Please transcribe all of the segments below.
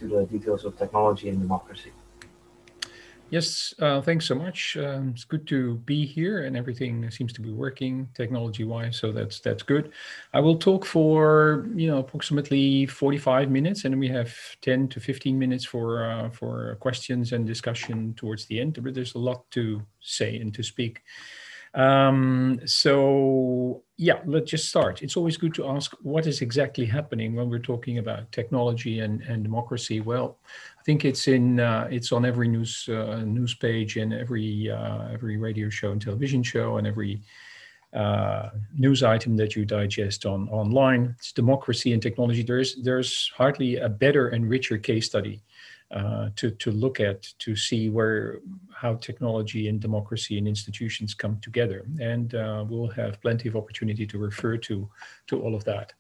the details of technology and democracy. Yes, thanks so much. It's good to be here, and everything seems to be working technology-wise, so that's good. I will talk for approximately 45 minutes, and then we have 10 to 15 minutes for questions and discussion towards the end. But there's a lot to say and to speak. So yeah, let's just start. It's always good to ask what is exactly happening when we're talking about technology and democracy. Well, I think it's on every news page and every radio show and television show and every news item that you digest online. It's democracy and technology. There's hardly a better and richer case study to look at, to see how technology and democracy and institutions come together, and we'll have plenty of opportunity to refer to all of that.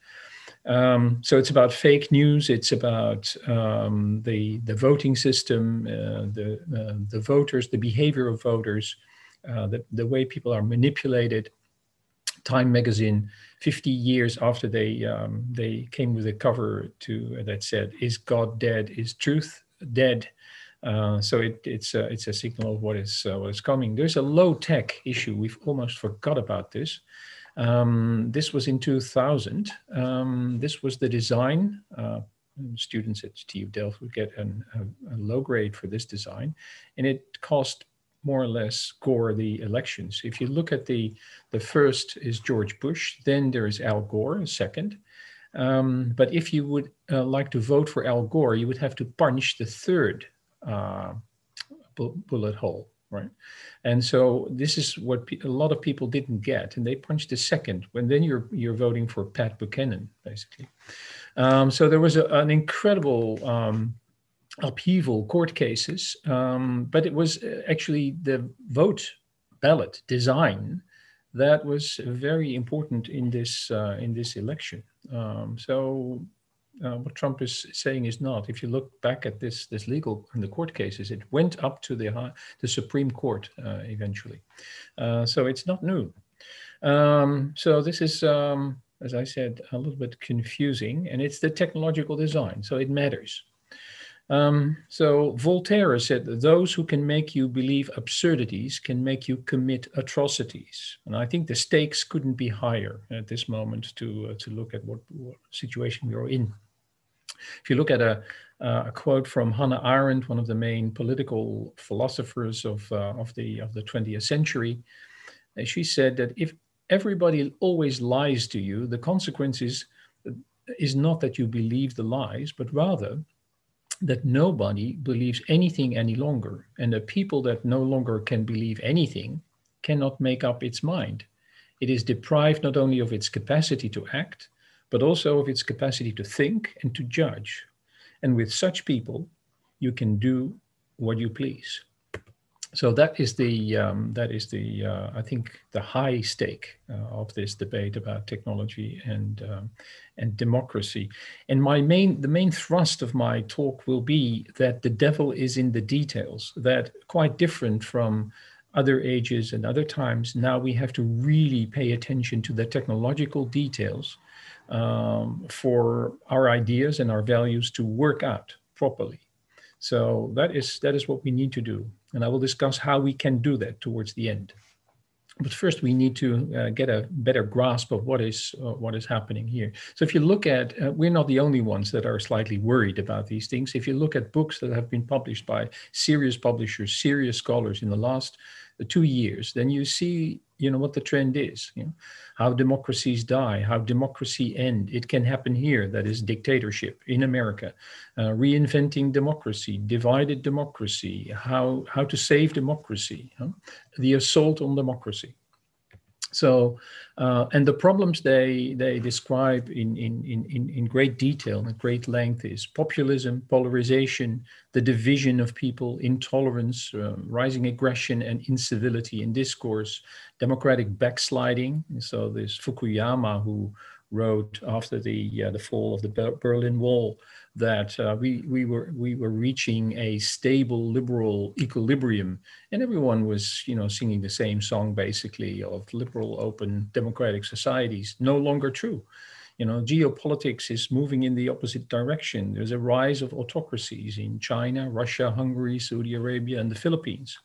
So it's about fake news. It's about the voting system, the voters, the behavior of voters, the way people are manipulated. Time magazine, 50 years after they came with a cover that said, "Is God dead? Is truth dead?" So it's a signal of what is coming. There's a low tech issue. We've almost forgot about this. This was in 2000. This was the design. Students at TU Delft would get a low grade for this design, and it cost more or less Gore the elections. If you look at the first is George Bush, then there is Al Gore, second. But if you would like to vote for Al Gore, you would have to punch the third bullet hole, right? And so this is what a lot of people didn't get, and they punched the second. When then you're voting for Pat Buchanan, basically. So there was an incredible upheaval, court cases, but it was actually the ballot design that was very important in this election. So what Trump is saying is not. If you look back at this legal and the court cases, it went up to the Supreme Court eventually. So it's not new. So this is, as I said, a little bit confusing, and it's the technological design, so it matters. So Voltaire said, "Those who can make you believe absurdities can make you commit atrocities." And I think the stakes couldn't be higher at this moment to look at what situation we are in. If you look at a quote from Hannah Arendt, one of the main political philosophers of the 20th century, she said that if everybody always lies to you, the consequence is not that you believe the lies, but rather that nobody believes anything any longer, and the people that no longer can believe anything cannot make up its mind. It is deprived not only of its capacity to act, but also of its capacity to think and to judge. And with such people, you can do what you please. So that is I think the high stake of this debate about technology and democracy. And the main thrust of my talk will be that the devil is in the details. That, quite different from other ages and other times, now we have to really pay attention to the technological details for our ideas and our values to work out properly. So that is what we need to do. And I will discuss how we can do that towards the end. But first, we need to get a better grasp of what is happening here. So if you look at, we're not the only ones that are slightly worried about these things. If you look at books that have been published by serious publishers, serious scholars in the last 2 years, then you see, what the trend is. How democracies die, how democracy end. It can happen here. That is dictatorship in America. Reinventing democracy, divided democracy, how to save democracy, the assault on democracy. So, and the problems they describe in great detail and great length is populism, polarization, the division of people, intolerance, rising aggression and incivility in discourse, democratic backsliding. So this Fukuyama, who wrote after the fall of the Berlin Wall, that we were reaching a stable liberal equilibrium, and everyone was singing the same song basically of liberal, open, democratic societies. No longer true. Geopolitics is moving in the opposite direction. There's a rise of autocracies in China, Russia, Hungary, Saudi Arabia, and the Philippines.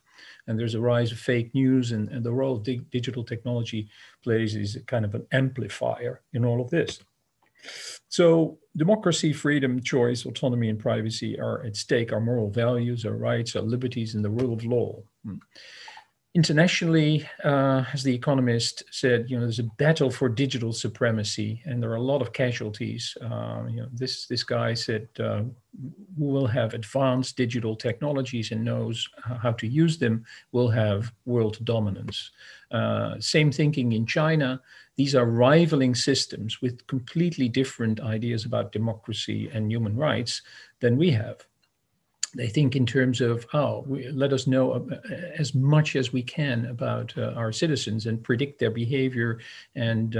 And there's a rise of fake news, and the role of digital technology plays is a kind of an amplifier in all of this. So democracy, freedom, choice, autonomy, and privacy are at stake. Our moral values, our rights, our liberties, and the rule of law. Internationally, as The Economist said, there's a battle for digital supremacy, and there are a lot of casualties. This guy said, who will have advanced digital technologies and knows how to use them will have world dominance. Same thinking in China. These are rivaling systems with completely different ideas about democracy and human rights than we have. They think in terms of, let us know as much as we can about our citizens and predict their behavior, and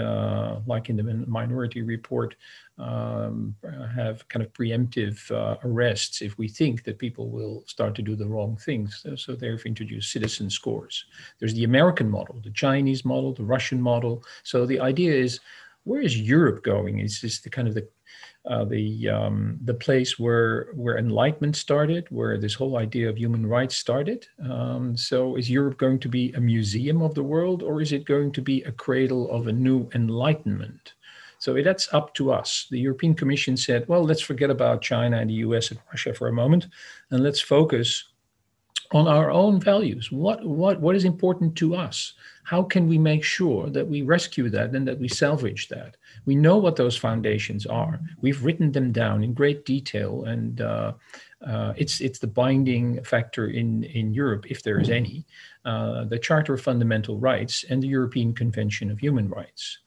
like in the Minority Report, have kind of preemptive arrests if we think that people will start to do the wrong things. So they've introduced citizen scores. There's the American model, the Chinese model, the Russian model. So the idea is, where is Europe going? Is this the kind of the place where enlightenment started, where this whole idea of human rights started? So is Europe going to be a museum of the world, or is it going to be a cradle of a new enlightenment? So that's up to us. The European Commission said, well, let's forget about China and the US and Russia for a moment, and let's focus on our own values. What is important to us? How can we make sure that we rescue that and that we salvage that? We know what those foundations are. We've written them down in great detail, and it's the binding factor in Europe, if there is any, the Charter of Fundamental Rights and the European Convention of Human Rights.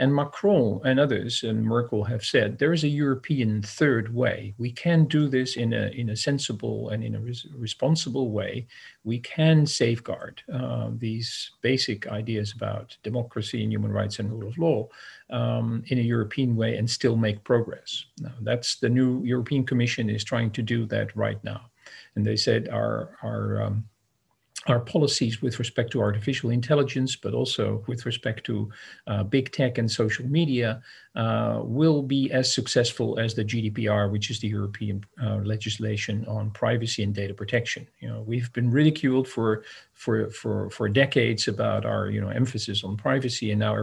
And Macron and others, and Merkel, have said there is a European third way. We can do this in a sensible and in a responsible way. We can safeguard these basic ideas about democracy and human rights and rule of law in a European way and still make progress. Now, that's the new European Commission is trying to do that right now. And they said our policies with respect to artificial intelligence, but also with respect to big tech and social media, will be as successful as the GDPR, which is the European legislation on privacy and data protection. We've been ridiculed for decades about our emphasis on privacy, and now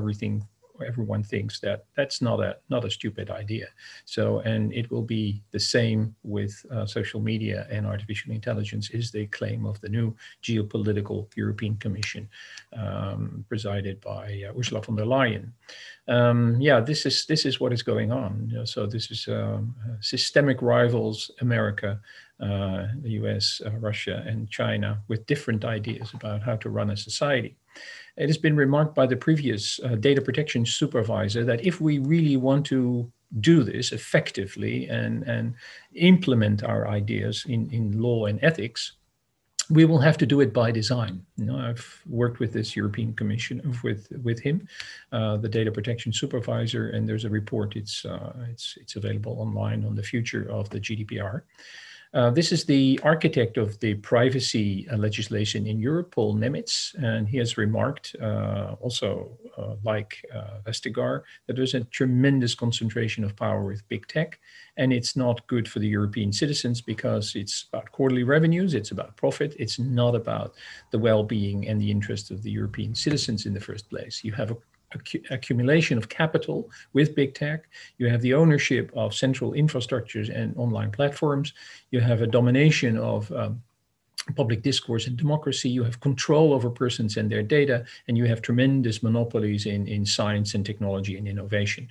everyone thinks that that's not a stupid idea. So, and it will be the same with social media and artificial intelligence, is the claim of the new geopolitical European Commission, presided by Ursula von der Leyen. This is what is going on. So this is systemic rivals, America, the US, Russia, and China, with different ideas about how to run a society. It has been remarked by the previous data protection supervisor that if we really want to do this effectively and implement our ideas in law and ethics, we will have to do it by design. I've worked with this European Commission, with him, the data protection supervisor, and there's a report. It's available online on the future of the GDPR. This is the architect of the privacy legislation in Europe, Paul Nemitz, and he has remarked, also like Vestager, that there's a tremendous concentration of power with big tech, and it's not good for the European citizens because it's about quarterly revenues, it's about profit, it's not about the well-being and the interests of the European citizens in the first place. You have accumulation of capital with big tech. You have the ownership of central infrastructures and online platforms. You have a domination of public discourse and democracy. You have control over persons and their data, and you have tremendous monopolies in science and technology and innovation.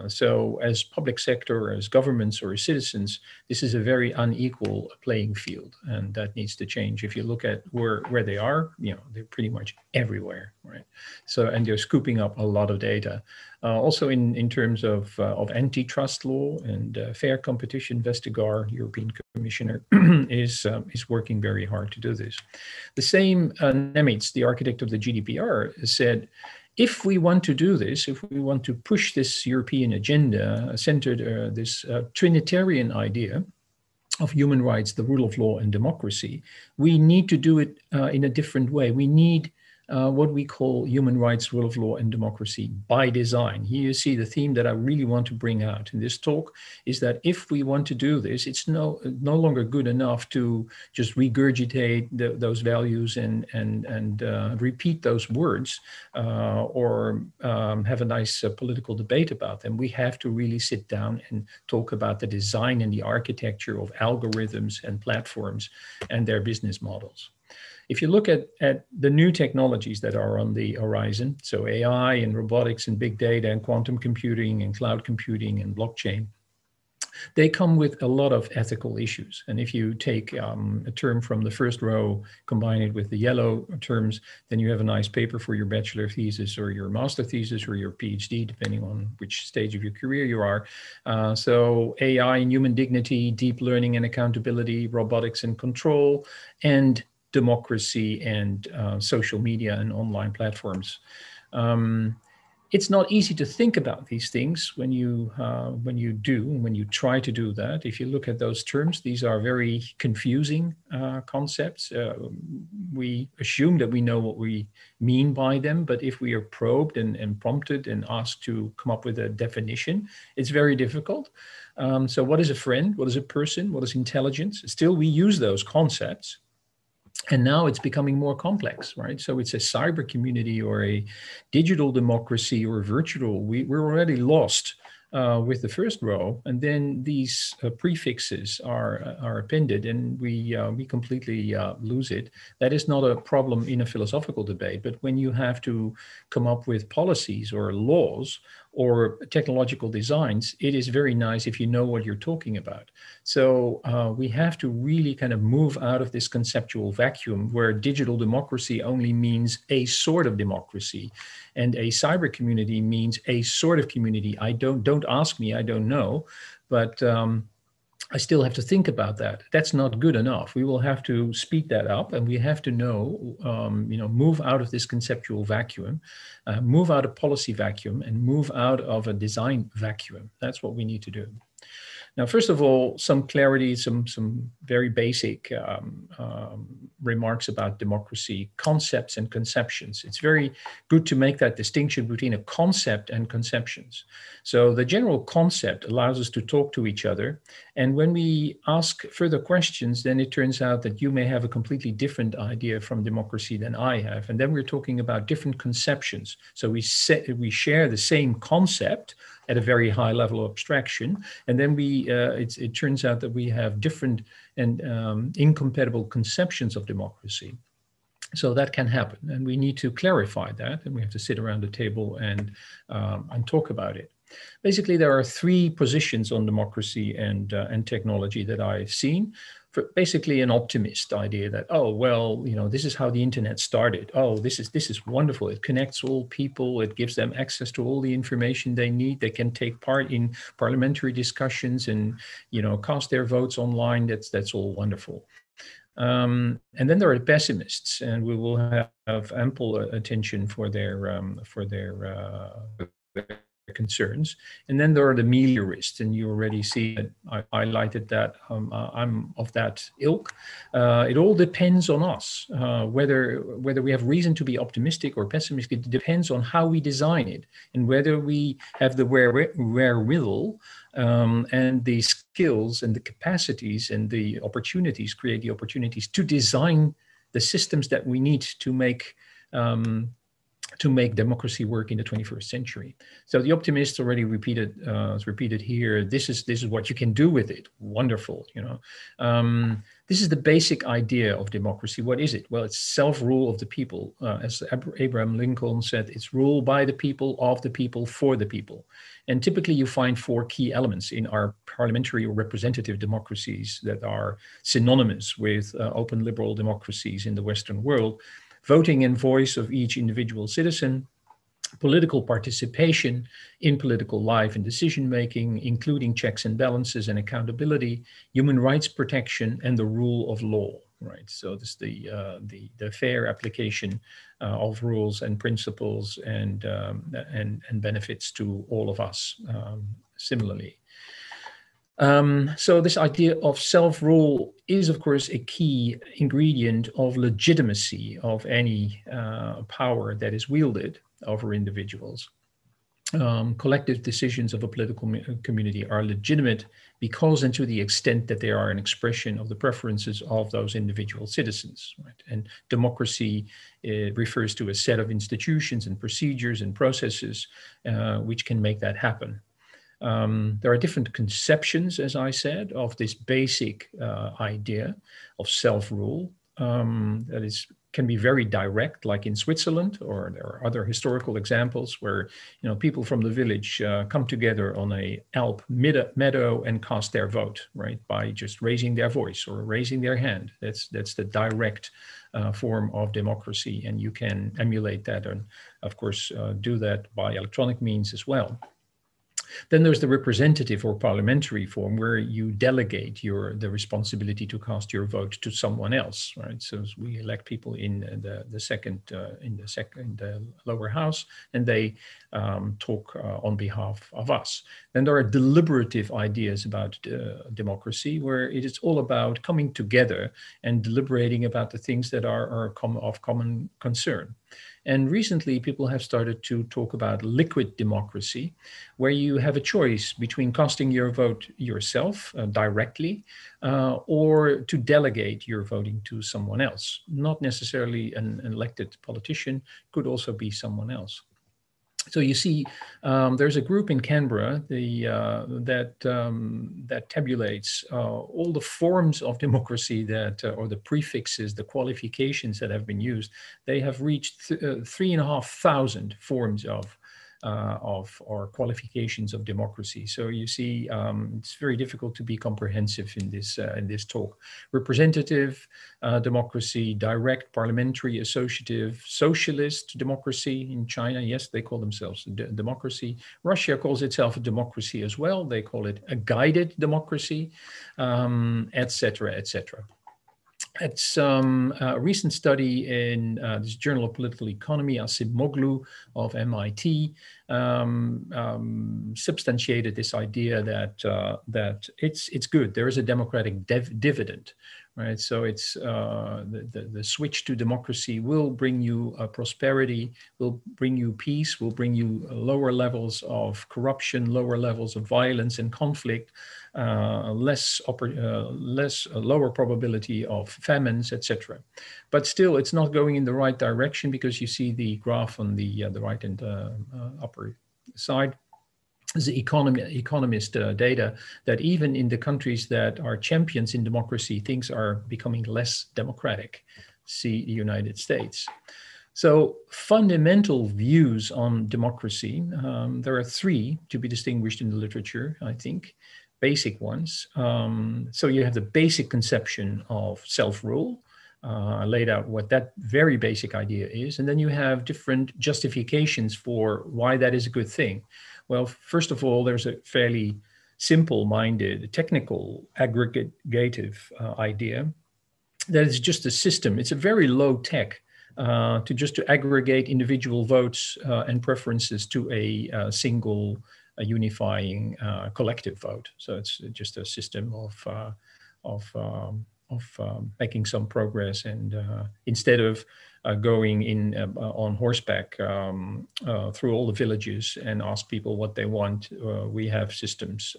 So as public sector, as governments or as citizens, this is a very unequal playing field, and that needs to change. If you look at where they are, they're pretty much everywhere, right? So, and they're scooping up a lot of data. Also in terms of antitrust law and fair competition, Vestager, European Commissioner, is working very hard to do this. The same Nemitz, the architect of the GDPR, said, if we want to do this, if we want to push this European agenda centered this Trinitarian idea of human rights, the rule of law, and democracy, we need to do it in a different way. We need what we call human rights, rule of law, and democracy by design. Here you see the theme that I really want to bring out in this talk is that if we want to do this, it's no longer good enough to just regurgitate those values and repeat those words or have a nice political debate about them. We have to really sit down and talk about the design and the architecture of algorithms and platforms and their business models. If you look at the new technologies that are on the horizon, so AI and robotics and big data and quantum computing and cloud computing and blockchain, they come with a lot of ethical issues. And if you take a term from the first row, combine it with the yellow terms, then you have a nice paper for your bachelor thesis or your master thesis or your PhD, depending on which stage of your career you are. So AI and human dignity, deep learning and accountability, robotics and control, and democracy and social media and online platforms. It's not easy to think about these things when you try to do that. If you look at those terms, these are very confusing concepts. We assume that we know what we mean by them, but if we are probed and prompted and asked to come up with a definition, it's very difficult. So what is a friend? What is a person? What is intelligence? Still, we use those concepts. And now it's becoming more complex, right? So it's a cyber community or a digital democracy or virtual. We're already lost with the first row, and then these prefixes are appended, and we completely lose it. That is not a problem in a philosophical debate, but when you have to come up with policies or laws or technological designs, it is very nice if you know what you're talking about. So we have to really kind of move out of this conceptual vacuum where digital democracy only means a sort of democracy, and a cyber community means a sort of community. Don't ask me, I don't know, but I still have to think about that. That's not good enough. We will have to speed that up, and we have to know, move out of this conceptual vacuum, move out of policy vacuum, and move out of a design vacuum. That's what we need to do. Now, first of all, some clarity, some very basic remarks about democracy, concepts and conceptions. It's very good to make that distinction between a concept and conceptions. So the general concept allows us to talk to each other. And when we ask further questions, then it turns out that you may have a completely different idea from democracy than I have. And then we're talking about different conceptions. So we share the same concept at a very high level of abstraction. And then it turns out that we have different and incompatible conceptions of democracy. So that can happen, and we need to clarify that, and we have to sit around the table and talk about it. Basically, there are three positions on democracy and technology that I've seen. For basically an optimist idea that, oh, well, this is how the internet started. Oh, this is wonderful. It connects all people. It gives them access to all the information they need. They can take part in parliamentary discussions and, cast their votes online. That's all wonderful. And then there are the pessimists, and we will have ample attention for their concerns. And then there are the meliorists, and you already see that I highlighted that. I'm of that ilk. It all depends on us, whether we have reason to be optimistic or pessimistic. It depends on how we design it and whether we have the wherewithal and the skills and the capacities and the opportunities, create the opportunities to design the systems that we need to make democracy work in the 21st century. So the optimists already repeated here. This is what you can do with it. Wonderful, This is the basic idea of democracy. What is it? Well, it's self-rule of the people. As Abraham Lincoln said, it's rule by the people, of the people, for the people. And typically you find four key elements in our parliamentary or representative democracies that are synonymous with open liberal democracies in the Western world. Voting and voice of each individual citizen, political participation in political life and decision-making, including checks and balances and accountability, human rights protection, and the rule of law, right? So this is the fair application of rules and principles and benefits to all of us similarly. So this idea of self-rule is, of course, a key ingredient of legitimacy of any power that is wielded over individuals. Collective decisions of a political community are legitimate because and to the extent that they are an expression of the preferences of those individual citizens. Right? And democracy refers to a set of institutions and procedures and processes which can make that happen. There are different conceptions, as I said, of this basic idea of self-rule that can be very direct, like in Switzerland, or there are other historical examples where people from the village come together on a Alp meadow and cast their vote, right, by just raising their voice or raising their hand. That's the direct form of democracy, and you can emulate that and, of course, do that by electronic means as well. Then there's the representative or parliamentary form where you delegate the responsibility to cast your vote to someone else, right? So we elect people in the lower house, and they talk on behalf of us. Then there are deliberative ideas about democracy, where it is all about coming together and deliberating about the things that are of common concern. And recently, people have started to talk about liquid democracy, where you have a choice between casting your vote yourself directly or to delegate your voting to someone else. Not necessarily an elected politician, could also be someone else. So you see, there's a group in Canberra that tabulates all the forms of democracy or the prefixes, the qualifications that have been used. They have reached 3,500 forms or qualifications of democracy. So you see, it's very difficult to be comprehensive in this talk. Representative democracy, direct, parliamentary, associative, socialist democracy in China. Yes, they call themselves a democracy. Russia calls itself a democracy as well. They call it a guided democracy, etc., etc. It's a recent study in this Journal of Political Economy, Asimoglu of MIT, substantiated this idea that it's good. There is a democratic dividend, right? So it's the switch to democracy will bring you prosperity, will bring you peace, will bring you lower levels of corruption, lower levels of violence and conflict, lower probability of famines, etc. But still, it's not going in the right direction, because you see the graph on the right and upper side. The economist data that even in the countries that are champions in democracy, things are becoming less democratic. See the United States. So fundamental views on democracy, there are three to be distinguished in the literature, I think, basic ones. So you have the basic conception of self-rule. I laid out what that very basic idea is. And then you have different justifications for why that is a good thing. Well, first of all, there's a fairly simple-minded, technical, aggregative idea that it's just a system. It's a very low tech to aggregate individual votes and preferences to a single unifying collective vote. So it's just a system of making some progress, and instead of going in on horseback through all the villages and ask people what they want, we have systems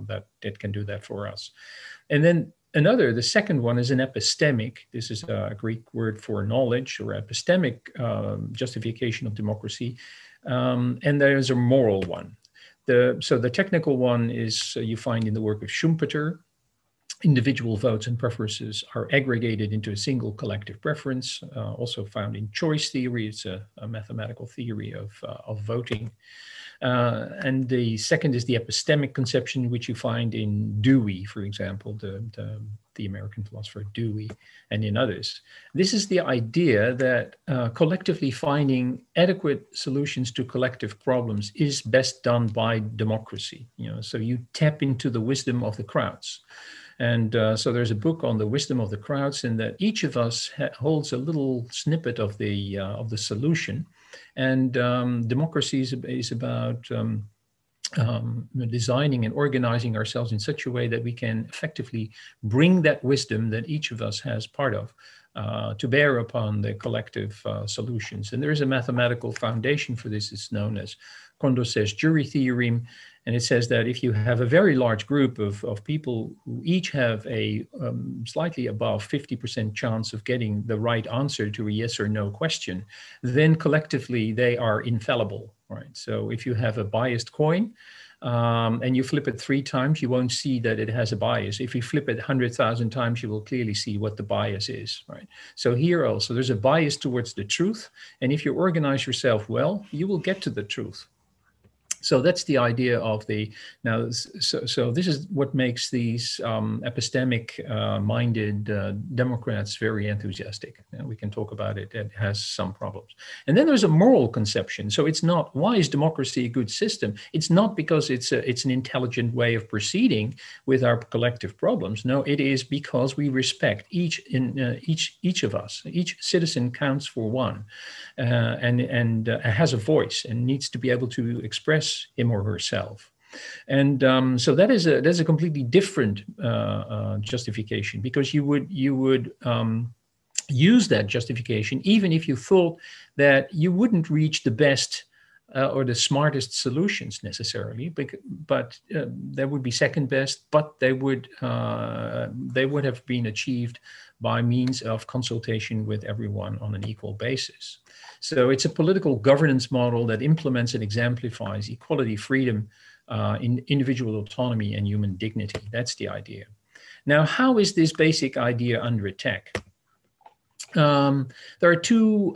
that can do that for us. And then the second one is an epistemic. This is a Greek word for knowledge, or epistemic justification of democracy. And there is a moral one. So the technical one is you find in the work of Schumpeter. Individual votes and preferences are aggregated into a single collective preference, also found in choice theory. It's a mathematical theory of voting. And the second is the epistemic conception, which you find in Dewey, for example, the American philosopher Dewey, and in others. This is the idea that collectively finding adequate solutions to collective problems is best done by democracy. So you tap into the wisdom of the crowds. And so there's a book on the wisdom of the crowds, and that each of us holds a little snippet of the solution. And democracy is about designing and organizing ourselves in such a way that we can effectively bring that wisdom that each of us has part of to bear upon the collective solutions. And there is a mathematical foundation for this. It's known as Condorcet's jury theorem. And it says that if you have a very large group of people who each have a slightly above 50% chance of getting the right answer to a yes or no question, then collectively they are infallible, right? So if you have a biased coin, and you flip it 3 times, you won't see that it has a bias. If you flip it 100,000 times, you will clearly see what the bias is, right? So here also, there's a bias towards the truth. And if you organize yourself well, you will get to the truth. So that's the idea of the, now, so this is what makes these epistemic-minded Democrats very enthusiastic. And we can talk about it. It has some problems. And then there's a moral conception. So it's not, why is democracy a good system? It's not because it's an intelligent way of proceeding with our collective problems. No, it is because we respect each of us. Each citizen counts for one, and has a voice and needs to be able to express him or herself. And so that's a completely different justification, because you would use that justification even if you thought that you wouldn't reach the best or the smartest solutions necessarily, but there would be second best, but they would have been achieved by means of consultation with everyone on an equal basis. So it's a political governance model that implements and exemplifies equality, freedom, in individual autonomy, and human dignity. That's the idea. Now, how is this basic idea under attack? There are 2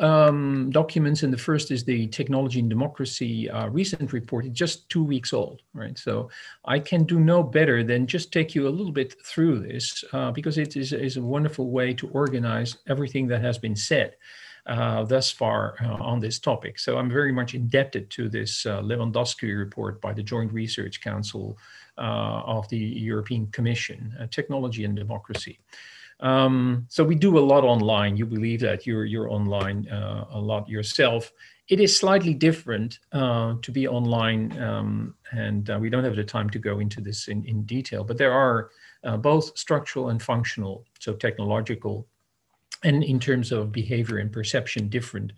documents, and the first is the Technology and Democracy recent report. It's just 2 weeks old, right? So I can do no better than just take you a little bit through this, because it is a wonderful way to organize everything that has been said thus far on this topic. So I'm very much indebted to this Lewandowski report by the Joint Research Council of the European Commission, Technology and Democracy. So we do a lot online. You believe that you're online a lot yourself. It is slightly different to be online, and we don't have the time to go into this in detail, but there are both structural and functional, so technological, and in terms of behavior and perception, different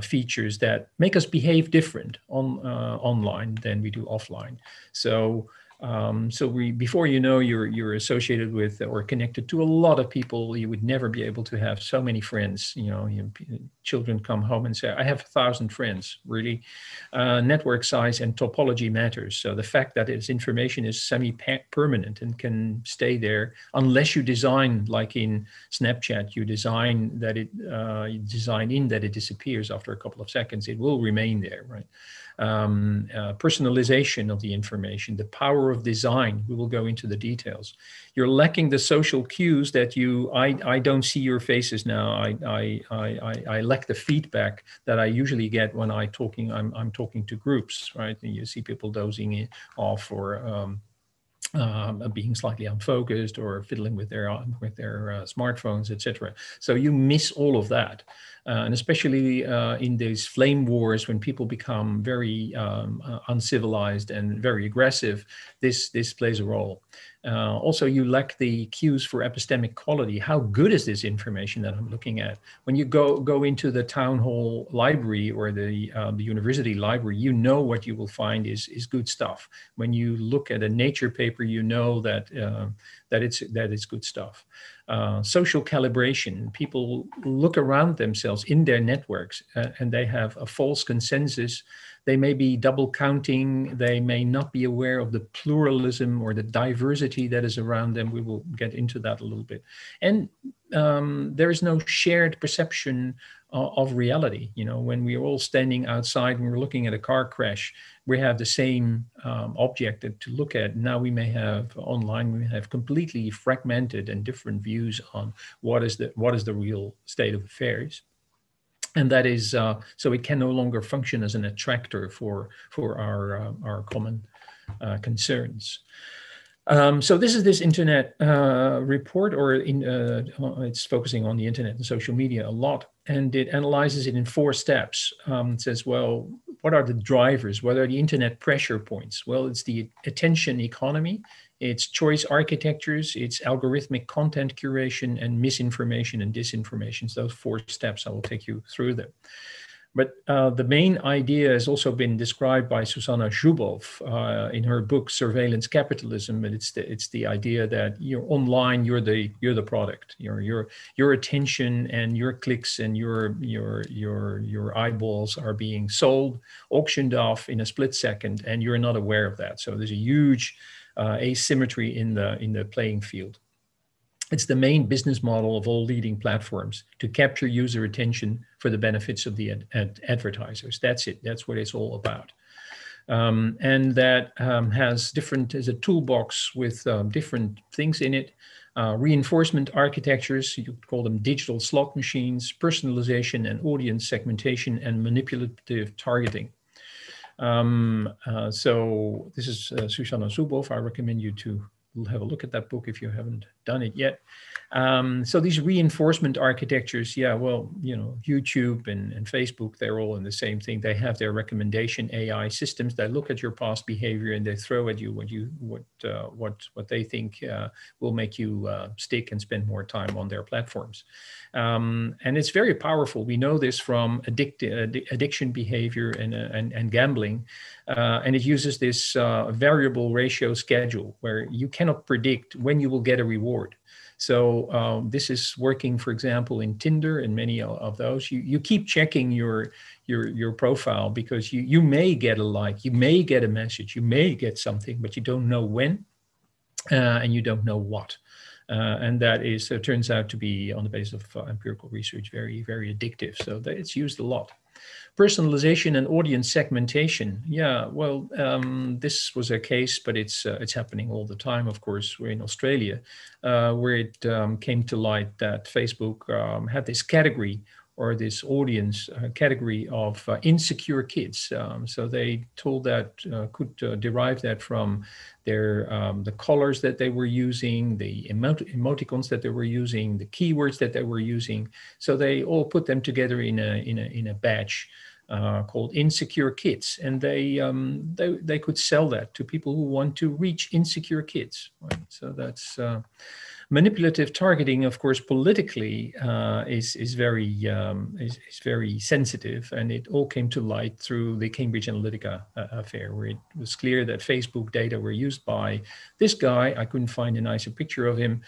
features that make us behave different online than we do offline. So before you know, you're associated with or connected to a lot of people. You would never be able to have so many friends. Children come home and say, I have 1,000 friends, really. Network size and topology matters. So the fact that its information is semi-permanent and can stay there, unless you design, like in Snapchat, you design that it disappears after a couple of seconds, it will remain there, right? Personalization of the information, the power of design. We will go into the details. You're lacking the social cues that I don't see your faces now. I lack the feedback that I usually get when I'm talking to groups, right? And you see people dozing off or being slightly unfocused or fiddling with their smartphones, etc. So you miss all of that. And especially in these flame wars, when people become very uncivilized and very aggressive, this plays a role. Also, you lack the cues for epistemic quality. How good is this information that I'm looking at? When you go into the town hall library or the university library, you know what you will find is good stuff. When you look at a Nature paper, you know that it's good stuff. Social calibration. People look around themselves in their networks and they have a false consensus. They may be double counting. They may not be aware of the pluralism or the diversity that is around them. We will get into that a little bit. And there is no shared perception of reality. When we're all standing outside and we're looking at a car crash, we have the same object to look at. Now we may have online, we may have completely fragmented and different views on what is the real state of affairs. And that is, so it can no longer function as an attractor for our common concerns. So this is this internet report, or it's focusing on the internet and social media a lot, and it analyzes it in 4 steps. It says, well, what are the drivers? What are the internet pressure points? Well, it's the attention economy, it's choice architectures, it's algorithmic content curation, and misinformation and disinformation. So those 4 steps, I will take you through them. But the main idea has also been described by Susanna Zubov in her book Surveillance Capitalism, and it's the idea that you're online, you're the product. Your attention and your clicks and your eyeballs are being sold, auctioned off in a split second, and you're not aware of that. So there's a huge asymmetry in the playing field. It's the main business model of all leading platforms, to capture user attention for the benefits of the advertisers. That's it. That's what it's all about. And that has a toolbox with different things in it. Reinforcement architectures, you could call them digital slot machines, personalization and audience segmentation, and manipulative targeting. So this is Susanna Zubov. I recommend you to have a look at that book if you haven't done it yet. So these reinforcement architectures, yeah, well, YouTube and Facebook, they're all in the same thing. They have their recommendation AI systems. They look at your past behavior and they throw at you what they think will make you stick and spend more time on their platforms. And it's very powerful. We know this from addiction behavior and gambling. And it uses this variable ratio schedule where you cannot predict when you will get a reward. So this is working, for example, in Tinder and many of those. You keep checking your profile because you may get a like, you may get a message, you may get something, but you don't know when and you don't know what. And that turns out to be, on the basis of empirical research, very, very addictive. So it's used a lot. Personalization and audience segmentation. Yeah, well, this was a case, but it's happening all the time. Of course, we're in Australia, where it came to light that Facebook had this category or this audience category of insecure kids. So they told that could derive that from the colors that they were using, the emoticons that they were using, the keywords that they were using. So they all put them together in a batch called insecure kids, and they could sell that to people who want to reach insecure kids. Right? So that's manipulative targeting, of course, politically is very sensitive, and it all came to light through the Cambridge Analytica affair, where it was clear that Facebook data were used by this guy. I couldn't find a nicer picture of him.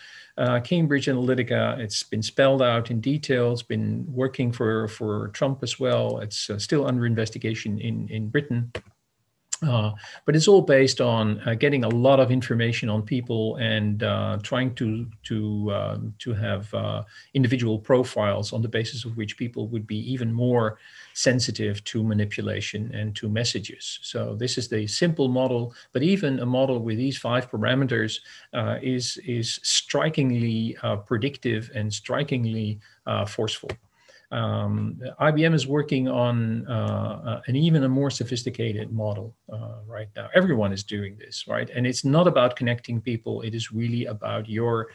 Cambridge Analytica, it's been spelled out in detail. It's been working for Trump as well. It's still under investigation in Britain. But it's all based on getting a lot of information on people and trying to have individual profiles on the basis of which people would be even more sensitive to manipulation and to messages. So this is the simple model, but even a model with these 5 parameters is strikingly predictive and strikingly forceful. IBM is working on an even more sophisticated model right now. Everyone is doing this, right? And it's not about connecting people. It is really about your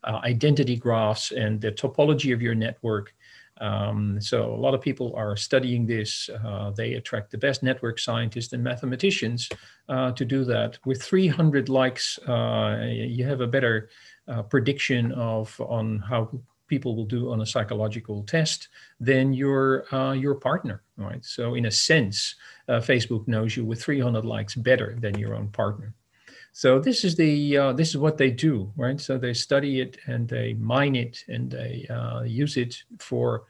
identity graphs and the topology of your network. So a lot of people are studying this. They attract the best network scientists and mathematicians to do that. With 300 likes, you have a better prediction on how people will do on a psychological test than your partner, right? So in a sense, Facebook knows you with 300 likes better than your own partner. So this is what they do, right? So they study it and they mine it and they use it for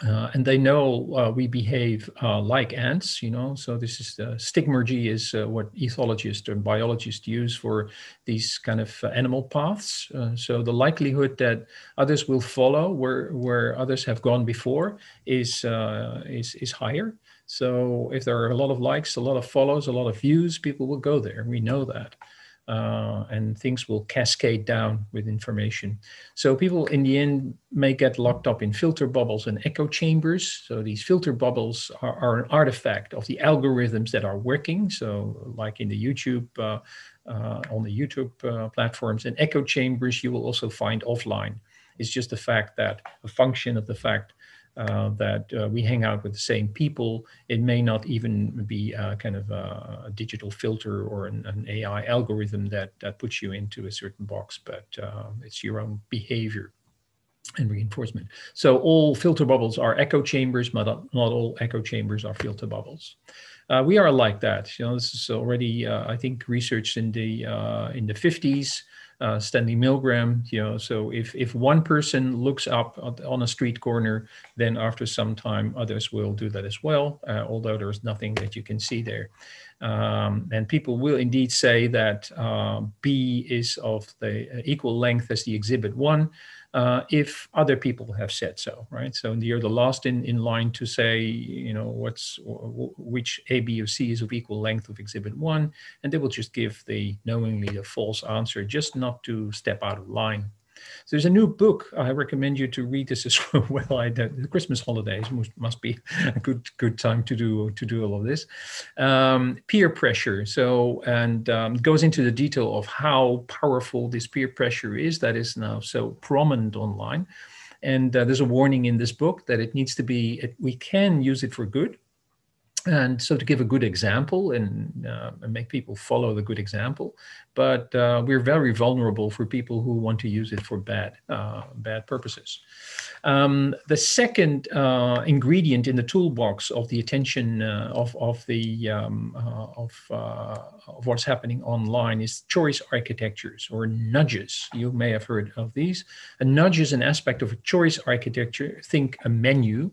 and they know we behave like ants, so this is stigmergy is what ethologists and biologists use for these kind of animal paths. So the likelihood that others will follow where others have gone before is higher. So if there are a lot of likes, a lot of follows, a lot of views, people will go there. We know that. And things will cascade down with information. So people in the end may get locked up in filter bubbles and echo chambers. So these filter bubbles are an artifact of the algorithms that are working. So like in the YouTube, on the YouTube platforms, and echo chambers you will also find offline. It's just the fact that a function of the fact that we hang out with the same people. It may not even be kind of a digital filter or an AI algorithm that puts you into a certain box, but it's your own behavior and reinforcement. So all filter bubbles are echo chambers, but not all echo chambers are filter bubbles. We are like that. This is already, I think, researched in the 50s. Stanley Milgram, so if one person looks up on a street corner, then after some time others will do that as well, although there's nothing that you can see there. And people will indeed say that B is of the equal length as the exhibit 1, if other people have said so, right? So you're the last in line to say, which A, B, or C is of equal length of exhibit 1, and they will just give knowingly a false answer, just not to step out of line. So there's a new book. I recommend you to read this as well. The Christmas holidays must be a good time to do all of this. Peer pressure. So, and goes into the detail of how powerful this peer pressure is that is now so prominent online. And there's a warning in this book that it needs to be, we can use it for good. And so to give a good example and make people follow the good example, but we're very vulnerable for people who want to use it for bad purposes. The second ingredient in the toolbox of the attention of what's happening online is choice architectures or nudges. You may have heard of these. A nudge is an aspect of a choice architecture. Think a menu,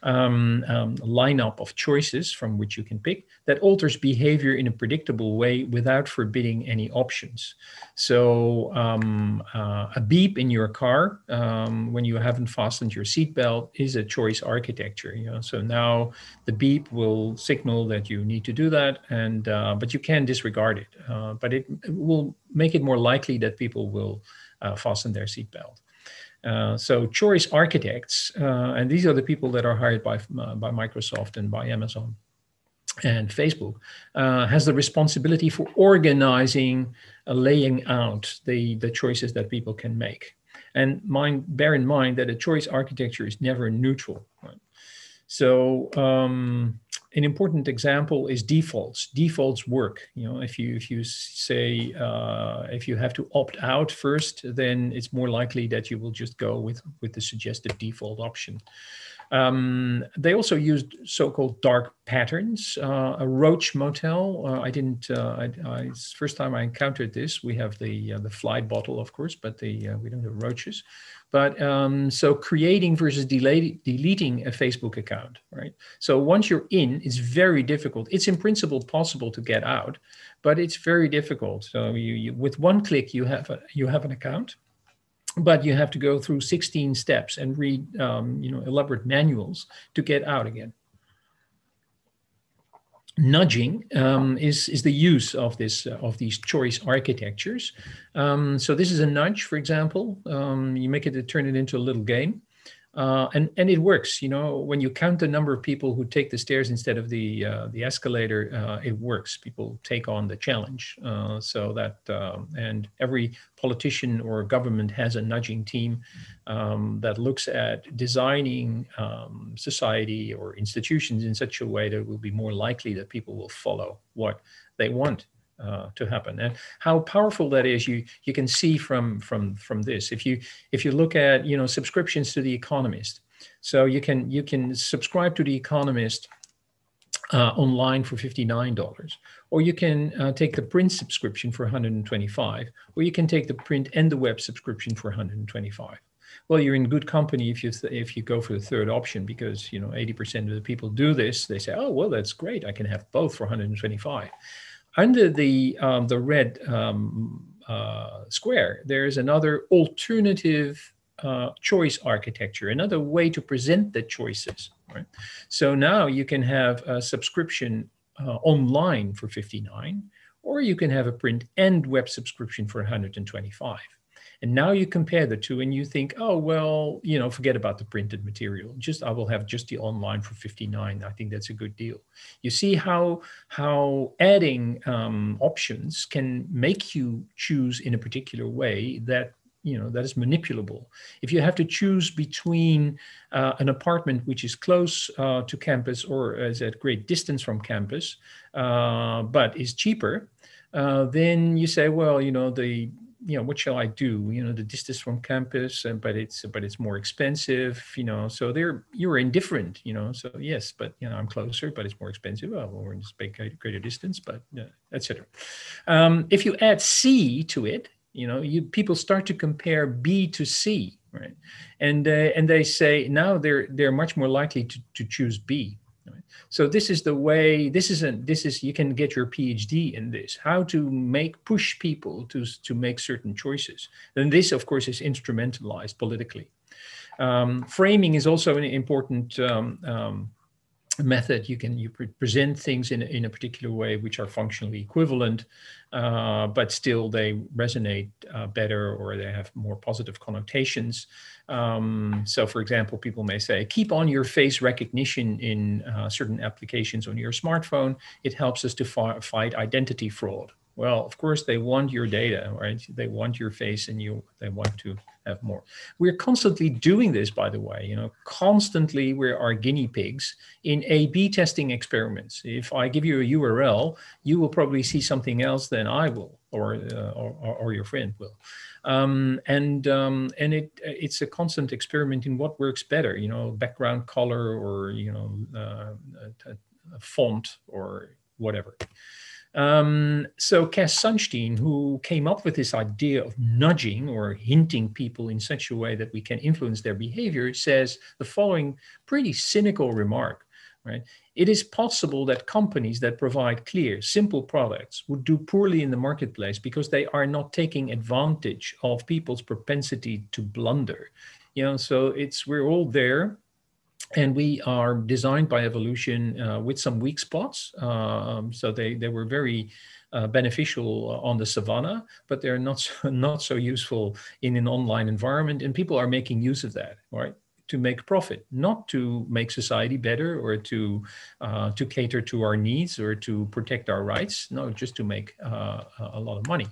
lineup of choices from which you can pick that alters behavior in a predictable way without forbidding any options. So a beep in your car when you haven't fastened your seatbelt is a choice architecture. So now the beep will signal that you need to do that, and but you can disregard it. But it will make it more likely that people will fasten their seatbelt. So choice architects, and these are the people that are hired by Microsoft and by Amazon and Facebook, has the responsibility for organizing, laying out the choices that people can make. And bear in mind that a choice architecture is never neutral. Right? So an important example is defaults. Defaults work. If you say if you have to opt out first, then it's more likely that you will just go with the suggested default option. They also used so-called dark patterns. A roach motel. First time I encountered this. We have the fly bottle, of course, but we don't have roaches. But so creating versus deleting a Facebook account, right? So once you're in, it's very difficult. It's in principle possible to get out, but it's very difficult. So you with one click you have an account, but you have to go through 16 steps and read elaborate manuals to get out again. Nudging is the use of these choice architectures. So this is a nudge, for example. You make it turn it into a little game. And it works, when you count the number of people who take the stairs instead of the escalator, it works. People take on the challenge. So that, and every politician or government has a nudging team that looks at designing society or institutions in such a way that it will be more likely that people will follow what they want to happen. And how powerful that is, you can see from this. If you look at subscriptions to The Economist, so you can subscribe to The Economist online for $59, or you can take the print subscription for $125, or you can take the print and the web subscription for $125. Well, you're in good company if you go for the third option, because 80% of the people do this. They say, oh well, that's great, I can have both for $125. Under the red square, there is another alternative choice architecture, another way to present the choices. Right? So now you can have a subscription online for $59, or you can have a print and web subscription for $125. And now you compare the two and you think, oh, well, forget about the printed material. I will have just the online for $59. I think that's a good deal. You see how adding options can make you choose in a particular way that that is manipulable. If you have to choose between an apartment which is close to campus or is at great distance from campus, but is cheaper, then you say, well, what shall I do? The distance from campus, but it's more expensive, so you're indifferent, so yes, but I'm closer, but it's more expensive. Well, we're in this greater distance, but etc. If you add C to it, people start to compare B to C, right? And they say now they're much more likely to choose B. Right? So this is the way. This is you can get your PhD in this. How to push people to make certain choices. And this, of course, is instrumentalized politically. Framing is also an important method. You present things in a particular way which are functionally equivalent, but still they resonate better, or they have more positive connotations. So for example, people may say, keep on your face recognition in certain applications on your smartphone. It helps us to fight identity fraud. Well, of course, they want your data, right? They want your face, and they want to have more. We're constantly doing this, by the way. Constantly we are guinea pigs in A/B testing experiments. If I give you a URL, you will probably see something else than I will, or your friend will. It's a constant experiment in what works better. Background color, or a font, or whatever. So Cass Sunstein, who came up with this idea of nudging or hinting people in such a way that we can influence their behavior, says the following pretty cynical remark, right? It is possible that companies that provide clear, simple products would do poorly in the marketplace because they are not taking advantage of people's propensity to blunder. So we're all there. And we are designed by evolution with some weak spots. So they were very beneficial on the savannah, but they're not so useful in an online environment. And people are making use of that, right? To make profit, not to make society better, or to cater to our needs, or to protect our rights. No, just to make a lot of money.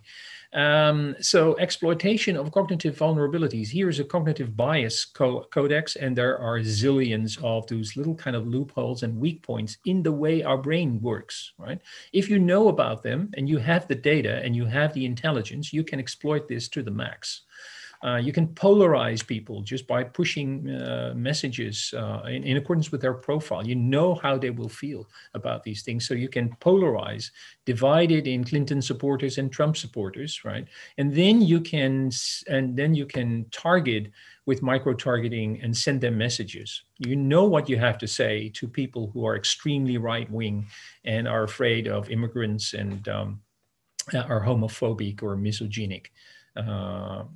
So exploitation of cognitive vulnerabilities. Here is a cognitive bias codex, and there are zillions of those little kind of loopholes and weak points in the way our brain works, right? If you know about them, and you have the data, and you have the intelligence, you can exploit this to the max. You can polarize people just by pushing messages in accordance with their profile. You know how they will feel about these things. So you can polarize, divide it in Clinton supporters and Trump supporters, right? And then you can target with micro-targeting and send them messages. You know what you have to say to people who are extremely right-wing and are afraid of immigrants and are homophobic or misogynic. And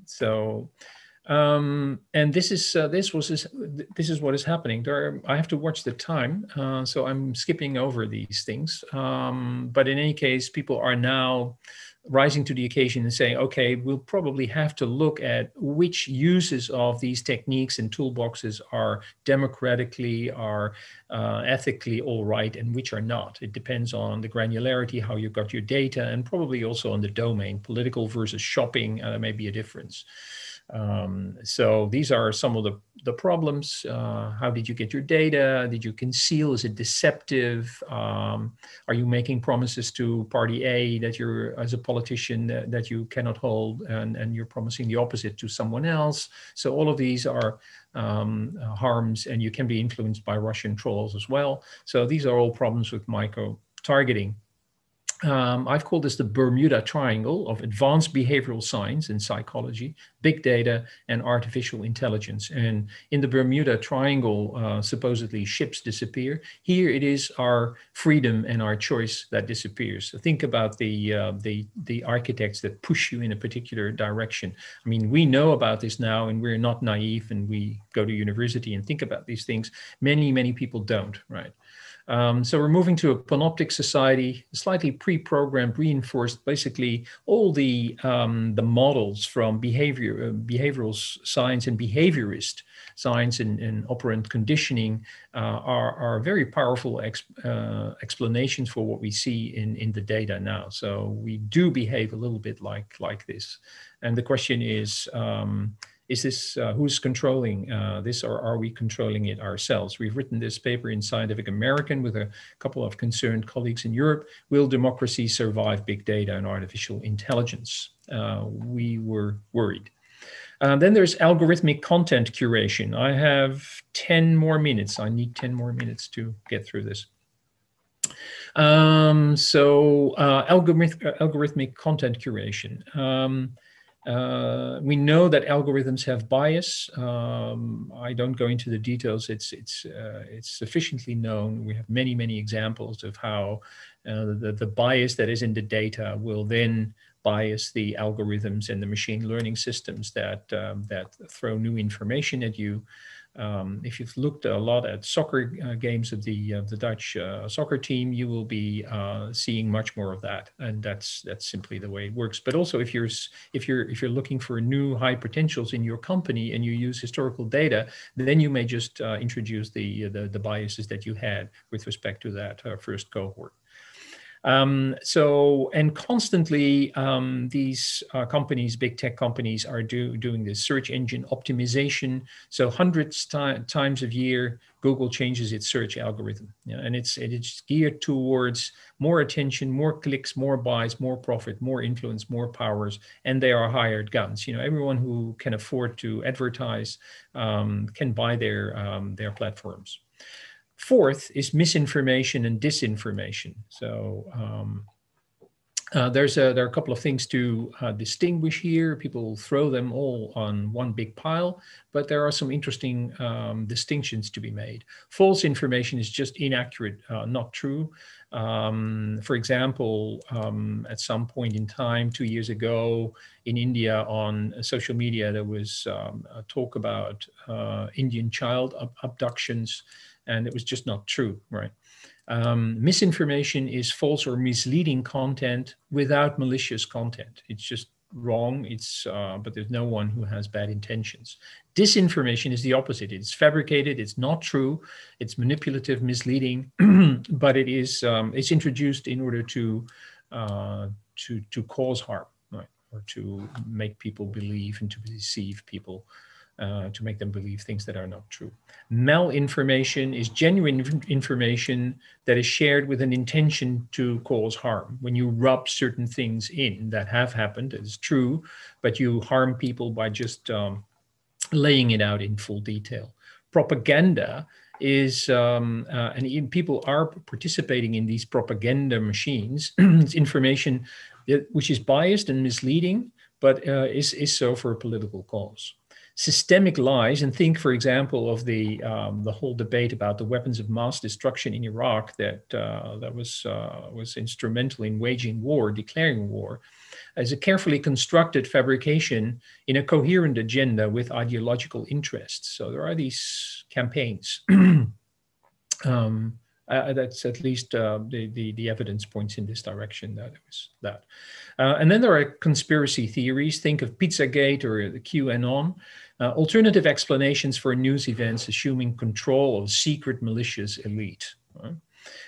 this is what is happening. I have to watch the time, so I'm skipping over these things. But in any case, people are now rising to the occasion and saying, okay, we'll probably have to look at which uses of these techniques and toolboxes are democratically, are ethically all right, and which are not. It depends on the granularity, how you got your data, and probably also on the domain. Political versus shopping, there may be a difference. So these are some of the problems. How did you get your data? Did you conceal? Is it deceptive? Are you making promises to party A that you're, as a politician, that you cannot hold, and you're promising the opposite to someone else? So all of these are harms, and you can be influenced by Russian trolls as well. So these are all problems with micro-targeting. I've called this the Bermuda Triangle of advanced behavioral science and psychology, big data, and artificial intelligence. And in the Bermuda Triangle, supposedly ships disappear. Here it is our freedom and our choice that disappears. So think about the architects that push you in a particular direction. I mean, we know about this now, and we're not naive, and we go to university and think about these things. Many, many people don't, right? So we're moving to a panoptic society, slightly pre-programmed, reinforced. Basically, all the models from behavioral science and behaviorist science and operant conditioning are very powerful explanations for what we see in the data now. So we do behave a little bit like this. And the question is this who's controlling this, or are we controlling it ourselves? We've written this paper in Scientific American with a couple of concerned colleagues in Europe. Will democracy survive big data and artificial intelligence? We were worried. Then there's algorithmic content curation. I have 10 more minutes. I need 10 more minutes to get through this. Algorithmic content curation. We know that algorithms have bias. I don't go into the details. It's sufficiently known. We have many examples of how the bias that is in the data will then bias the algorithms and the machine learning systems that throw new information at you. If you've looked a lot at soccer games of the Dutch soccer team, you will be seeing much more of that, and that's simply the way it works. But also, if you're looking for new high potentials in your company and you use historical data, then you may just introduce the biases that you had with respect to that first cohort. And constantly these companies, big tech companies, are doing this search engine optimization. So hundreds times a year, Google changes its search algorithm, and it's geared towards more attention, more clicks, more buys, more profit, more influence, more powers, and they are hired guns. Everyone who can afford to advertise can buy their platforms. Fourth is misinformation and disinformation. So there are a couple of things to distinguish here. People throw them all on one big pile, but there are some interesting distinctions to be made. False information is just inaccurate, not true. For example, at some point in time, 2 years ago in India on social media, there was talk about Indian child abductions, and it was just not true, right? Misinformation is false or misleading content without malicious content. It's just wrong. But there's no one who has bad intentions. Disinformation is the opposite. It's fabricated. It's not true. It's manipulative, misleading, but it's introduced in order to cause harm, right? Or to make people believe and to deceive people. To make them believe things that are not true. Malinformation is genuine information that is shared with an intention to cause harm. When you rub certain things in that have happened, it is true, but you harm people by just laying it out in full detail. Propaganda is, and even people are participating in these propaganda machines. It's information which is biased and misleading, but is so for a political cause. Systemic lies, and think, for example, of the whole debate about the weapons of mass destruction in Iraq that was instrumental in waging war, declaring war, as a carefully constructed fabrication in a coherent agenda with ideological interests. So there are these campaigns. That's at least the evidence points in this direction that it was that. And then there are conspiracy theories. Think of Pizzagate or the QAnon. Alternative explanations for news events assuming control of a secret malicious elite. Right?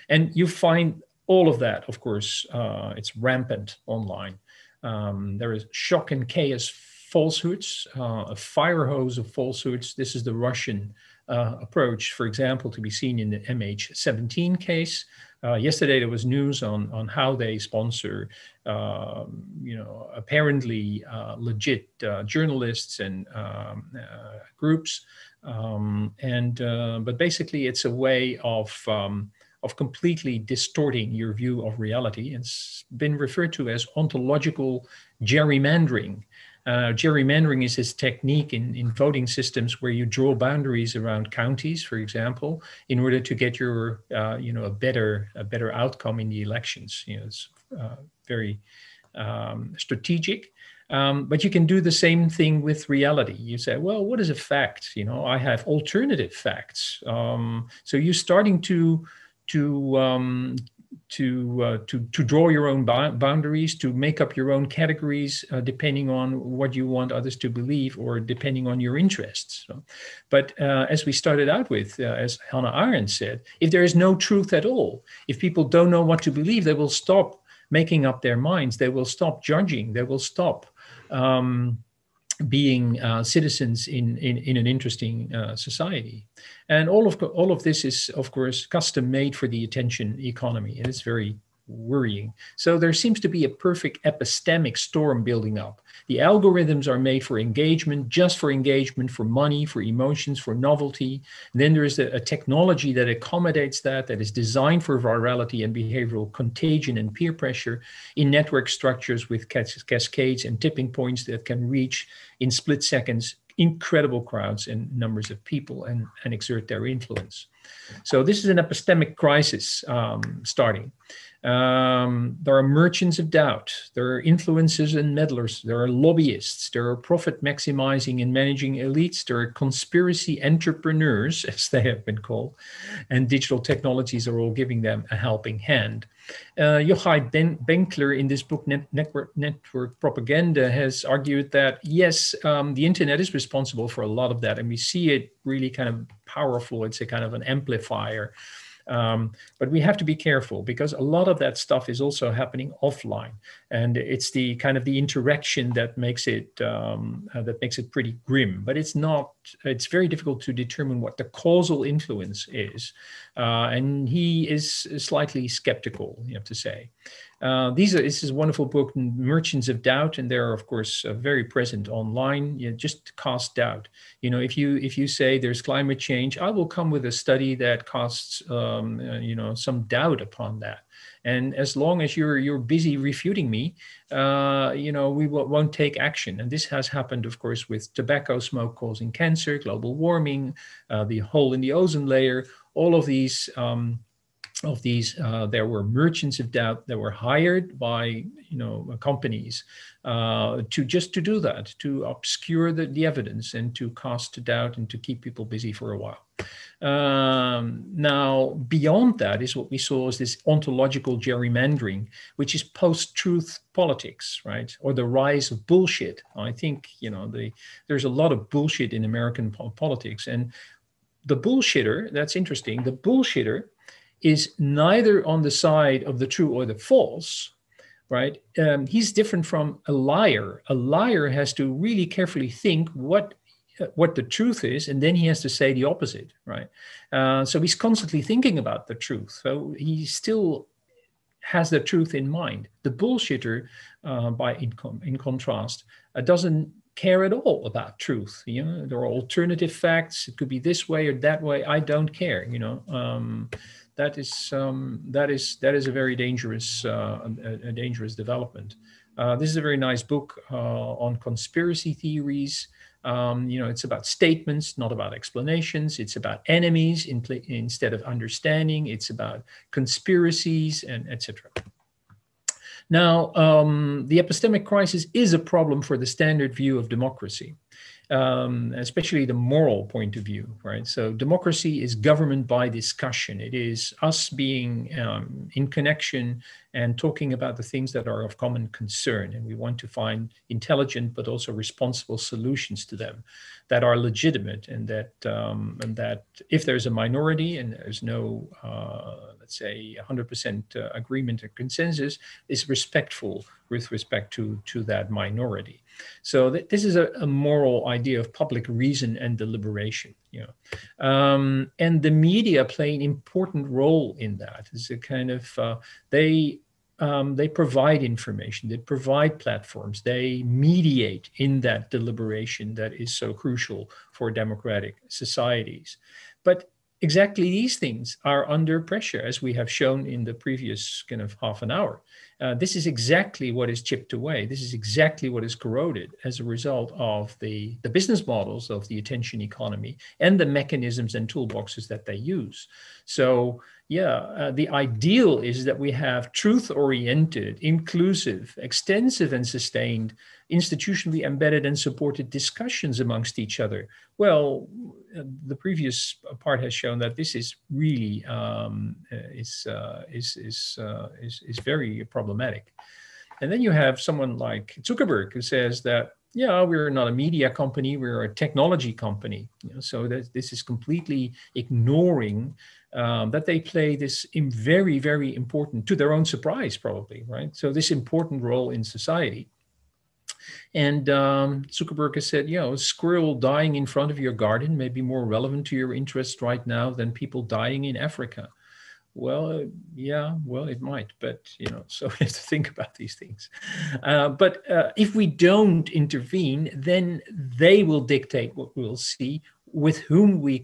And you find all of that, of course, it's rampant online. There is shock and chaos falsehoods, a fire hose of falsehoods. This is the Russian approach, for example, to be seen in the MH17 case. Yesterday there was news on how they sponsor, apparently legit journalists and groups, but basically it's a way of completely distorting your view of reality. It's been referred to as ontological gerrymandering. Gerrymandering is this technique in voting systems where you draw boundaries around counties, for example, in order to get your, a better outcome in the elections. It's very strategic. But you can do the same thing with reality. You say, well, what is a fact? I have alternative facts. So you're starting to to draw your own boundaries, to make up your own categories, depending on what you want others to believe or depending on your interests. So, but as we started out with, as Hannah Arendt said, if there is no truth at all, if people don't know what to believe, they will stop making up their minds. They will stop judging. They will stop being citizens in an interesting society. And all of this is, of course, custom made for the attention economy. And it's very worrying. So there seems to be a perfect epistemic storm building up. The algorithms are made for engagement, just for engagement, for money, for emotions, for novelty. And then there is a technology that accommodates that is designed for virality and behavioral contagion and peer pressure in network structures with cascades and tipping points that can reach in split seconds incredible crowds and numbers of people and exert their influence. So this is an epistemic crisis starting. There are merchants of doubt, there are influencers and meddlers, there are lobbyists, there are profit maximizing and managing elites, there are conspiracy entrepreneurs, as they have been called, and digital technologies are all giving them a helping hand. Yochai Benkler in this book, Network Propaganda, has argued that, yes, the internet is responsible for a lot of that, and we see it really kind of powerful. It's a kind of an amplifier. But we have to be careful because a lot of that stuff is also happening offline, and it's the kind of the interaction that makes it pretty grim. But it's not. It's very difficult to determine what the causal influence is, and he is slightly skeptical, you have to say. This is a wonderful book, Merchants of Doubt, and they're of course very present online. Just cast doubt. If you say there's climate change, I will come with a study that casts some doubt upon that. And as long as you're busy refuting me, we won't take action. And this has happened, of course, with tobacco smoke causing cancer, global warming, the hole in the ozone layer, all of these. There were merchants of doubt that were hired by companies to do that, to obscure the evidence and to cast doubt and to keep people busy for a while. Now, beyond that is what we saw as this ontological gerrymandering, which is post-truth politics, right? Or the rise of bullshit. I think there's a lot of bullshit in American politics, and the bullshitter. That's interesting. The bullshitter is neither on the side of the true or the false, right? He's different from a liar. A liar has to really carefully think what the truth is, and then he has to say the opposite, right? So he's constantly thinking about the truth. So he still has the truth in mind. The bullshitter, in contrast, doesn't care at all about truth. There are alternative facts. It could be this way or that way. I don't care. That is a very dangerous development. This is a very nice book on conspiracy theories. It's about statements, not about explanations. It's about enemies instead of understanding. It's about conspiracies and etc. Now, the epistemic crisis is a problem for the standard view of democracy. Especially the moral point of view, right? So democracy is government by discussion. It is us being in connection and talking about the things that are of common concern. And we want to find intelligent but also responsible solutions to them that are legitimate, and that if there's a minority and there's no, let's say, 100% agreement or consensus, is respectful with respect to that minority. So this is a moral idea of public reason and deliberation, and the media play an important role in that. It's a kind of they provide information, they provide platforms, they mediate in that deliberation that is so crucial for democratic societies. But exactly these things are under pressure, as we have shown in the previous kind of half an hour. This is exactly what is chipped away. This is exactly what is corroded as a result of the business models of the attention economy and the mechanisms and toolboxes that they use. So the ideal is that we have truth-oriented, inclusive, extensive and sustained institutionally embedded and supported discussions amongst each other. Well, the previous part has shown that this is really is very problematic. And then you have someone like Zuckerberg who says that, yeah, we're not a media company, we're a technology company. So that this is completely ignoring that they play this very, very important, to their own surprise probably, right? So this important role in society. And Zuckerberg has said, a squirrel dying in front of your garden may be more relevant to your interest right now than people dying in Africa. Well, yeah, well, it might, but so we have to think about these things. But if we don't intervene, then they will dictate what we'll see, with whom we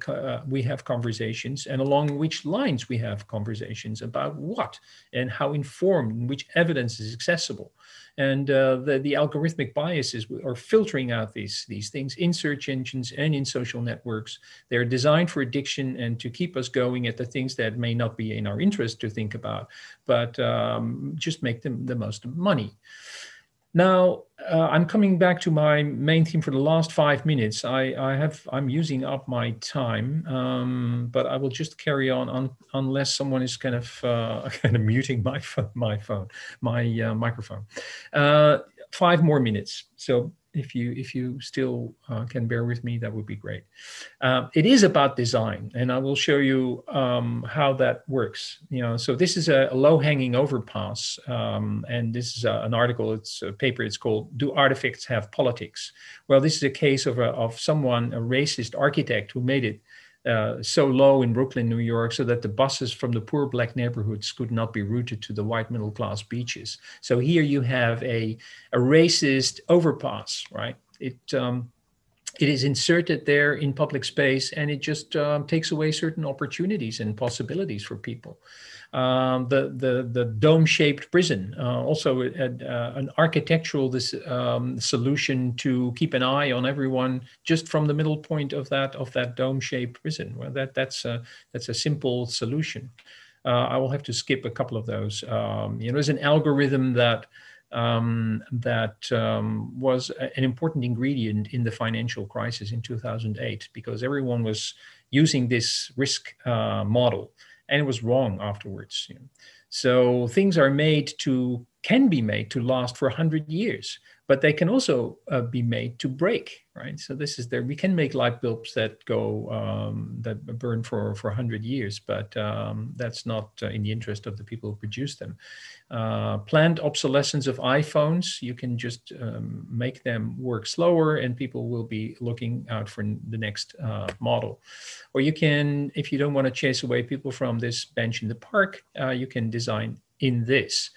have conversations, and along which lines we have conversations about what and how informed, and which evidence is accessible. And the algorithmic biases are filtering out these things in search engines and in social networks. They're designed for addiction and to keep us going at the things that may not be in our interest to think about, but just make them the most money. Now, I'm coming back to my main theme for the last 5 minutes. I'm using up my time, but I will just carry on unless someone is kind of muting my microphone. 5 more minutes. So if you still can bear with me, that would be great. It is about design, and I will show you how that works. So this is a low-hanging overpass, and this is an article. It's a paper. It's called "Do Artifacts Have Politics?" Well, this is a case of someone, a racist architect, who made it so low in Brooklyn, New York, so that the buses from the poor black neighborhoods could not be routed to the white middle class beaches. So here you have a racist overpass, right? It is inserted there in public space, and it just takes away certain opportunities and possibilities for people. The dome-shaped prison, also an architectural solution to keep an eye on everyone just from the middle point of that dome-shaped prison. Well, that's a simple solution. I will have to skip a couple of those. There's an algorithm that was an important ingredient in the financial crisis in 2008, because everyone was using this risk model, and it was wrong afterwards. So things can be made to last for 100 years, but they can also be made to break, right? So this is there. We can make light bulbs that that burn for 100 years, but that's not in the interest of the people who produce them. Planned obsolescence of iPhones, you can just make them work slower, and people will be looking out for the next model. Or you can, if you don't want to chase away people from this bench in the park, you can design in this.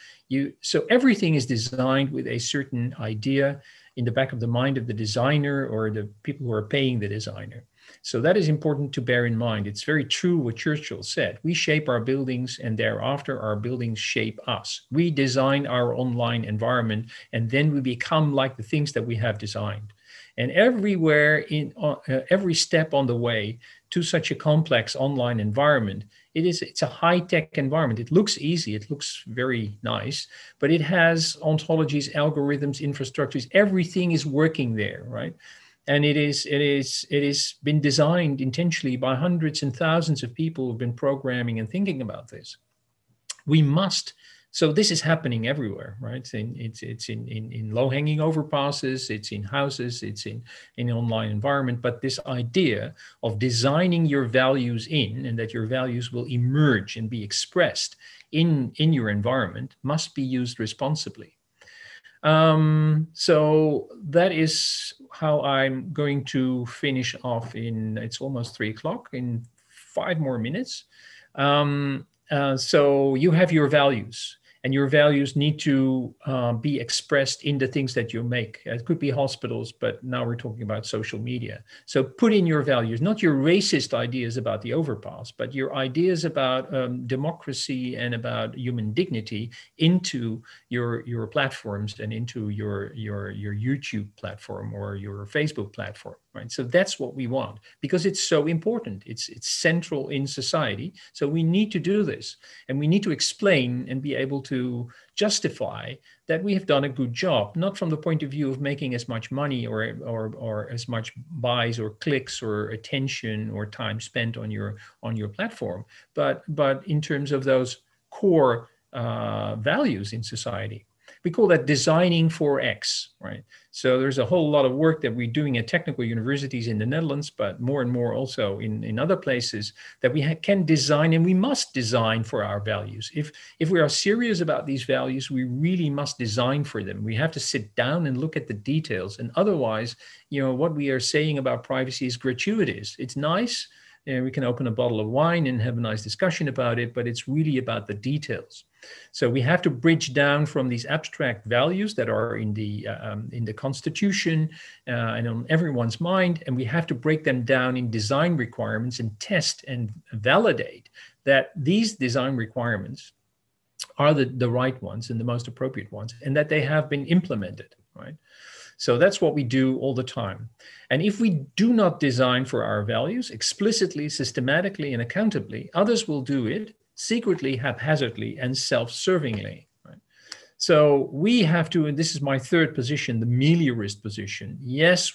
So everything is designed with a certain idea in the back of the mind of the designer or the people who are paying the designer. So that is important to bear in mind. It's very true what Churchill said. We shape our buildings, and thereafter our buildings shape us. We design our online environment, and then we become like the things that we have designed. And everywhere, in every step on the way to such a complex online environment, it's a high-tech environment. It looks easy, it looks very nice, but it has ontologies, algorithms, infrastructures. Everything is working there, right? And it is been designed intentionally by hundreds and thousands of people who've been programming and thinking about this. We must. So this is happening everywhere, right? It's in low-hanging overpasses, it's in houses, it's in online environment. But this idea of designing your values and that your values will emerge and be expressed in your environment must be used responsibly. So that is how I'm going to finish off it's almost 3 o'clock, in 5 more minutes. So you have your values, and your values need to be expressed in the things that you make. It could be hospitals, but now we're talking about social media. So put in your values, not your racist ideas about the overpass, but your ideas about democracy and about human dignity into your platforms and into your YouTube platform or your Facebook platform. right? So that's what we want, because it's so important. It's central in society. So we need to do this, and we need to explain and be able to justify that we have done a good job, not from the point of view of making as much money or as much buys or clicks or attention or time spent on your platform, but in terms of those core values in society. We call that designing for X, right? So there's a whole lot of work that we're doing at technical universities in the Netherlands, but more and more also in other places, that we can design, and we must design for our values. If we are serious about these values, we really must design for them. We have to sit down and look at the details. And otherwise, what we are saying about privacy is gratuitous. It's nice, and we can open a bottle of wine and have a nice discussion about it, but it's really about the details. So we have to bridge down from these abstract values that are in the Constitution and on everyone's mind, and we have to break them down in design requirements and test and validate that these design requirements are the right ones and the most appropriate ones, and that they have been implemented, right? So that's what we do all the time. And if we do not design for our values explicitly, systematically, and accountably, others will do it secretly, haphazardly, and self-servingly. Right? So we have to, and this is my third position, the meliorist position. Yes,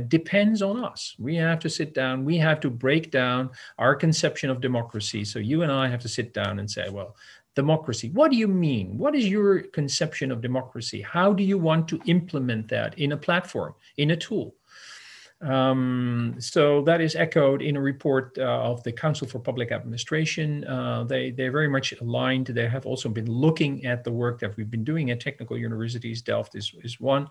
depends on us. We have to sit down, we have to break down our conception of democracy. So you and I have to sit down and say, well, democracy, what do you mean? What is your conception of democracy? How do you want to implement that in a platform, in a tool? So that is echoed in a report of the Council for Public Administration. They're very much aligned. They have also been looking at the work that we've been doing at technical universities. Delft is one.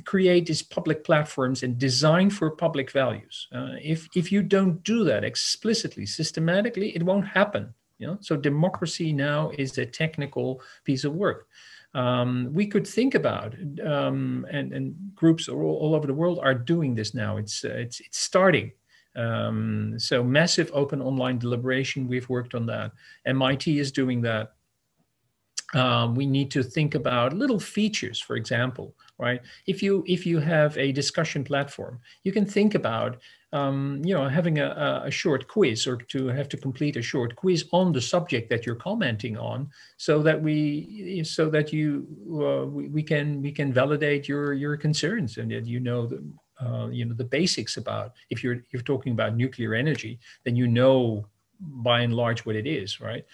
Create these public platforms and design for public values. If you don't do that explicitly, systematically, it won't happen. So democracy now is a technical piece of work. We could think about, and groups all over the world are doing this now. It's starting. So massive open online deliberation, we've worked on that. MIT is doing that. We need to think about little features, for example, right? If you have a discussion platform, you can think about having a short quiz, or to have to complete a short quiz on the subject that you're commenting on, so that we can validate your concerns, and that the basics about, if you're talking about nuclear energy, then by and large what it is, right?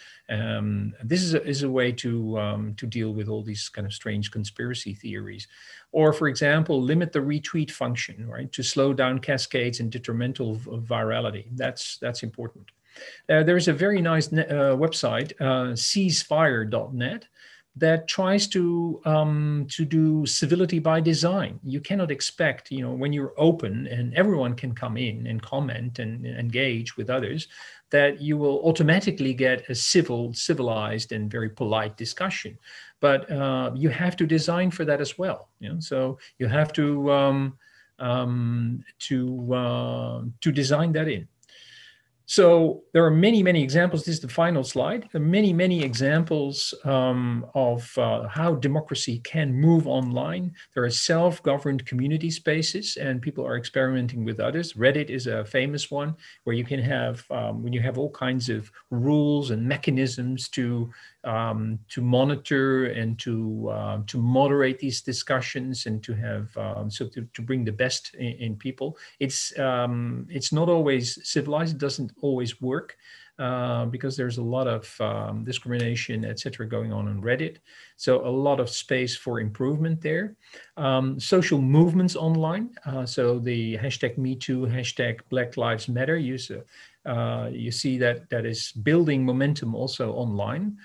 This is a way to deal with all these kind of strange conspiracy theories. Or, for example, limit the retweet function, right, to slow down cascades and detrimental virality. That's important. There's a very nice website, ceasefire.net, that tries to do civility by design. You cannot expect, when you're open and everyone can come in and comment and engage with others, that you will automatically get a civilized and very polite discussion. But you have to design for that as well. So you have to design that in. So there are many, many examples. This is the final slide. There are many, many examples of how democracy can move online. There are self-governed community spaces, and people are experimenting with others. Reddit is a famous one, where you can have, when you have all kinds of rules and mechanisms to monitor and to moderate these discussions, and to have to bring the best in people. It's not always civilized. It doesn't always work because there's a lot of discrimination, etc., going on Reddit. So a lot of space for improvement there. Social movements online. So the hashtag #MeToo, hashtag Black Lives Matter. You see that is building momentum also online.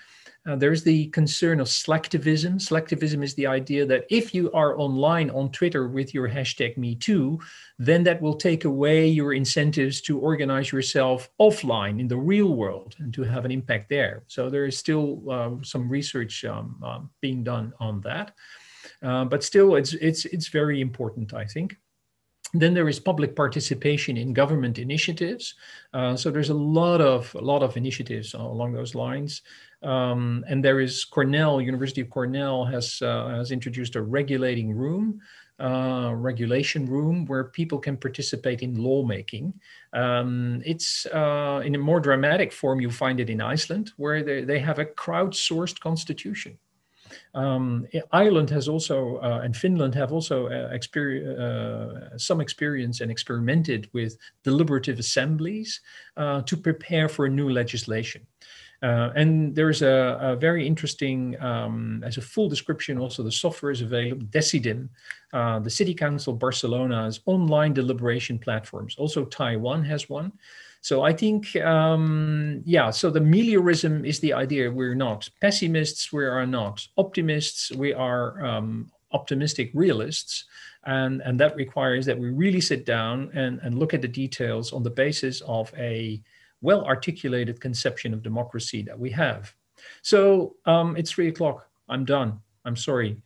There's the concern of slacktivism. Slacktivism is the idea that if you are online on Twitter with your hashtag #MeToo, then that will take away your incentives to organize yourself offline in the real world and to have an impact there. So there is still some research being done on that, but still it's very important, I think. Then there is public participation in government initiatives. So there's a lot of initiatives along those lines. And there is University of Cornell has introduced a regulating room, regulation room where people can participate in lawmaking. It's in a more dramatic form, you find it in Iceland, where they have a crowdsourced constitution. Ireland has also, and Finland have also some experience and experimented with deliberative assemblies to prepare for new legislation. And there's a very interesting, as a full description, also the software is available, Decidim, the City Council Barcelona's online deliberation platforms. Also Taiwan has one. So I think, so the meliorism is the idea. We're not pessimists, we are not optimists, we are optimistic realists. And that requires that we really sit down and look at the details on the basis of a well-articulated conception of democracy that we have. So it's 3 o'clock. I'm done. I'm sorry.